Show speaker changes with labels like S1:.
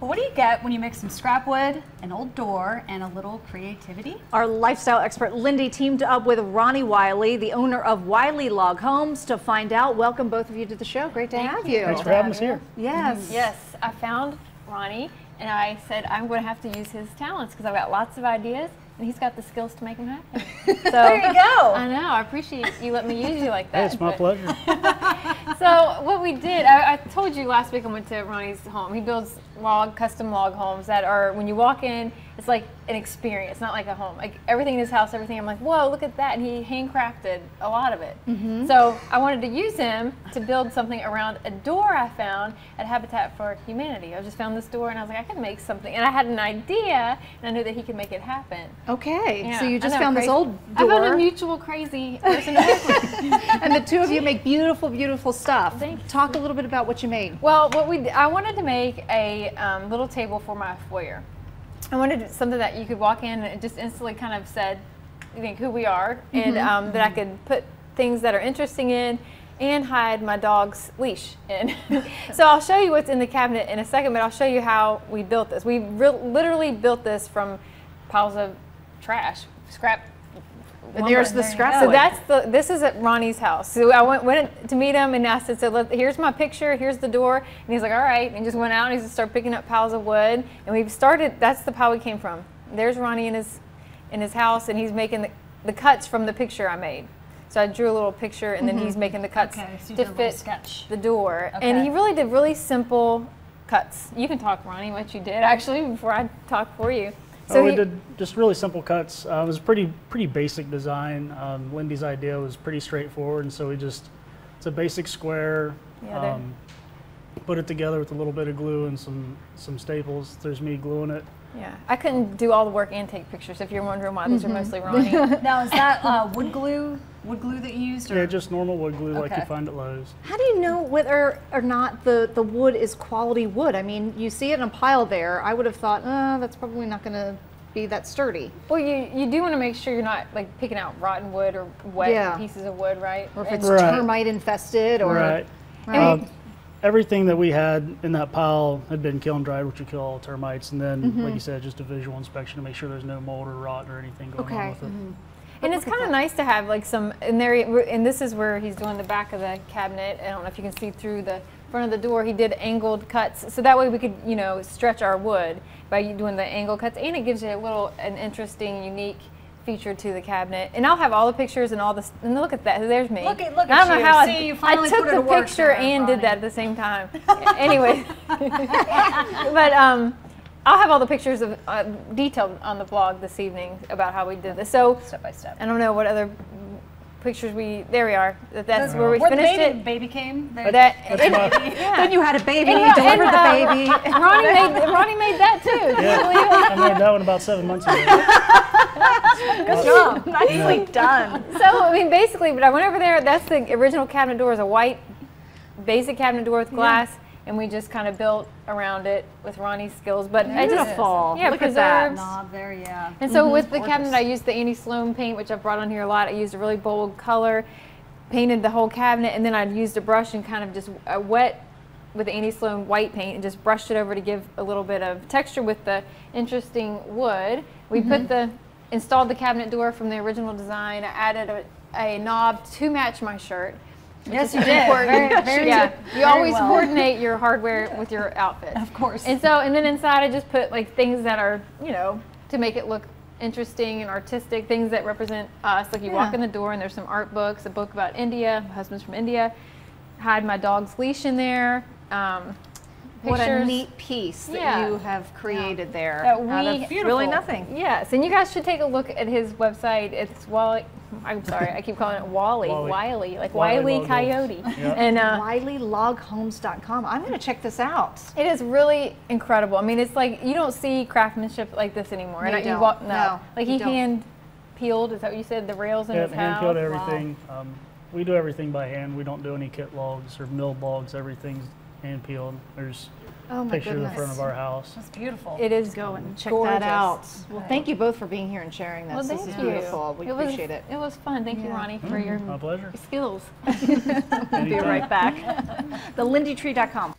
S1: But what do you get when you mix some scrap wood, an old door, and a little creativity?
S2: Our lifestyle expert Lindee teamed up with Ronnie Wiley, the owner of Wiley Log Homes, to find out. Welcome both of you to the show. Great to have you.
S3: Thanks for having us here.
S2: Yes.
S4: Yes, I found Ronnie and I said I'm going to have to use his talents because I've got lots of ideas and he's got the skills to make them happen. So,
S1: there you go.
S4: I know. I appreciate you letting me use you like that.
S3: Hey, it's my pleasure.
S4: So what we did, I told you last week I went to Ronnie's home. He builds custom log homes that are, when you walk in, it's like an experience, not like a home. Like everything in his house, everything, I'm like, whoa, look at that. And he handcrafted a lot of it. So I wanted to use him to build something around a door I found at Habitat for Humanity. I just found this door and I was like, I could make something. And I had an idea and I knew that he could make it happen.
S2: Okay,
S4: Yeah,
S2: so you just
S4: I know,
S2: found
S4: crazy.
S2: this old
S4: I found
S2: door.
S4: a mutual crazy person to work with.
S2: And the two of you make beautiful, beautiful stuff.
S4: Thank you.
S2: Talk a little bit about what you made.
S4: Well, I wanted to make a little table for my foyer. I wanted something that you could walk in and it just instantly kind of said, you think who we are, and that I could put things that are interesting in and hide my dog's leash in. So I'll show you what's in the cabinet in a second, but I'll show you how we built this. We literally built this from piles of trash, scrap.
S2: And there's the scrap
S4: So
S2: wood.
S4: this is at Ronnie's house. So I went to meet him and I said, so here's my picture, here's the door. And he's like, all right. And he just went out and he just started picking up piles of wood. And we've started, that's the pile we came from. There's Ronnie in his house and he's making the cuts from the picture I made. So I drew a little picture and then he's making the cuts
S1: So you
S4: to
S1: did a little
S4: fit
S1: sketch.
S4: the door.
S1: Okay.
S4: And he really did really simple cuts. You can talk, Ronnie, what you did actually before I talk for you. So
S3: we did just really simple cuts. It was a pretty basic design. Lindee's idea was pretty straightforward, and so it's a basic square.
S4: Yeah,
S3: put it together with a little bit of glue and some staples. There's me gluing it.
S4: yeah, I couldn't do all the work and take pictures. If you're wondering why, these are mostly Ronnie.
S1: Now, is that wood glue that you used? Or?
S3: Yeah, just normal wood glue like
S1: Okay.
S3: you find at Lowe's.
S2: How do you know whether or not the wood is quality wood? I mean, you see it in a pile there. I would have thought, that's probably not going to be that sturdy.
S4: Well, you do want to make sure you're not like picking out rotten wood or wet pieces of wood, right?
S2: Or if it's
S3: Right.
S2: termite infested or...
S3: Right. Everything that we had in that pile had been kiln dried, which would kill all termites, and then, like you said, just a visual inspection to make sure there's no mold or rot or anything going on with it.
S4: And it's kind of nice to have like some in there, and this is where he's doing the back of the cabinet. I don't know if you can see through the front of the door. He did angled cuts, so that way we could, stretch our wood by doing the angle cuts, and it gives you an interesting, unique feature to the cabinet. And I'll have all the pictures and all this. And look at that. There's me.
S1: Look at
S4: I don't know
S1: you.
S4: how
S1: See, you
S4: I
S1: finally
S4: took
S1: put it
S4: the
S1: to work
S4: picture
S1: there,
S4: and
S1: Ronnie.
S4: did that at the same time. Anyway, but I'll have all the pictures of detailed on the blog this evening about how we did this. So
S1: Step by step.
S4: I don't know what other pictures there we are. That's where we
S1: Where the
S4: finished it.
S1: baby came.
S4: But that,
S2: Then you had a baby,
S4: And
S2: you delivered the baby.
S4: Ronnie made that too.
S3: Yeah, I made that one about 7 months ago.
S2: Good job. Nicely done.
S4: So, I mean, basically, but I went over there. That's the original cabinet door. Is a white, basic cabinet door with glass, and we just kind of built around it with Ronnie's skills. But I just,
S2: Beautiful.
S4: yeah,
S2: Look at that.
S4: preserves.
S1: Knob there, yeah.
S4: And so with the cabinet, I used the Andy Sloan paint, which I've brought on here a lot. I used a really bold color, painted the whole cabinet, and then I used a brush and kind of just wet with the Andy Sloan white paint and just brushed it over to give a little bit of texture with the interesting wood. We installed the cabinet door from the original design. I added a knob to match my shirt.
S1: Yes, you
S4: is
S1: did.
S4: important.
S1: Very
S4: Yeah,
S1: very
S4: you always
S1: well.
S4: coordinate your hardware with your outfit.
S1: Of course.
S4: And then inside I just put like things that are, to make it look interesting and artistic, things that represent us. Like you walk in the door and there's some art books, a book about India, my husband's from India. Hide my dog's leash in there.
S2: What a
S4: Pictures.
S2: neat piece that you have created there
S4: That
S2: out of
S4: we-
S2: really nothing.
S4: Yes, and you guys should take a look at his website. It's Wally. I'm sorry, I keep calling it Wiley. Like
S3: Wiley
S4: Wiley Coyote.
S3: Yep.
S4: And
S2: WileyLogHomes.com. I'm going to check this out.
S4: it is really incredible. I mean, it's like you don't see craftsmanship like this anymore.
S2: No,
S4: and
S2: you
S4: you
S2: don't.
S4: walk,
S2: No,
S4: like
S2: you
S4: he
S2: don't.
S4: hand peeled. Is that what you said? The rails in
S3: Yeah,
S4: his
S3: hand
S4: house.
S3: peeled everything. We do everything by hand. We don't do any kit logs or milled logs. Everything's hand peeled. There's
S2: Oh
S3: a
S2: my
S3: picture of the
S2: goodness.
S3: front of our house.
S1: That's beautiful.
S4: It is
S2: Go and check
S4: gorgeous.
S2: that out. Well, thank you both for being here and sharing this.
S4: Well,
S2: This
S4: thank
S2: is
S4: you.
S2: beautiful. We appreciate it.
S4: It was fun. Thank you, Ronnie, for your
S3: My pleasure.
S4: skills.
S2: We'll be right back. TheLindeeTree.com.